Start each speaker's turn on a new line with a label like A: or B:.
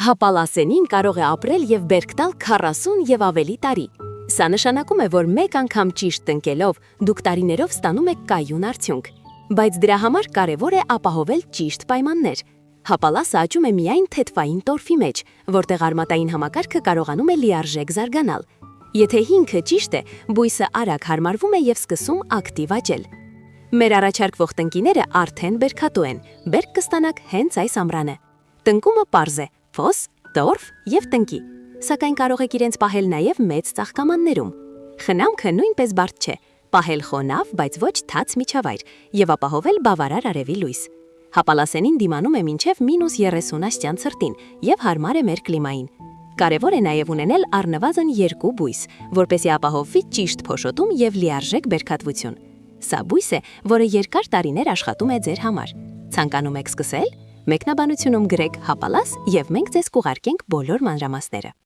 A: Հապալասենին կարող է ապրել և բերք տալ 40 և ավելի տարի։ Սա նշանակում է, որ մեկ անգամ ճիշտ տնկելով դուք տարիներով ստանում եք կայուն արդյունք։ Բայց դրա համար կարևոր է ապահովել ճիշտ պայմաններ։ Հապալասը աճում է միայն թեթվային տորֆի մեջ, որտեղ արմատային համակարգը կարողանում է լիարժեք զարգանալ։ Եթե հիմքը ճիշտ է, բույսը արագ հարմարվում է և սկսում ակտիվ աճել։ Մեր առաջարկվող տնկիները արդեն բերքատու են, բերք կստանաք հենց այս ամռանը։ Տնկումը պարզ է՝ փոս, տորֆ և տնկի, սակայն կարող եք իրենց պահել նաև մեծ ծաղկամաններում։ Խնամքը նույնպես բարդ չէ՝ պահել խոնավ, բայց ոչ թաց միջավայր և ապահովել բավարար արևի լույս։ Հապալասենին դիմանում է մինչև -30 աստիճան ցրտին և հարմար է մեր կլիմային։ Կարևոր է նաև ունենալ առնվազն 2 բույս, որպեսզի ապահովվի ճիշտ փոշոտում և լիարժեք բերքատվություն։ Սա բույս է, որը երկար տարիներ աշխատում է ձեր համար։ Ցանկանում եք սկսել։ Մեկնաբանությունում գրեք Հապալաս և մենք ձեզ կուղարկենք բոլոր մանրամասները։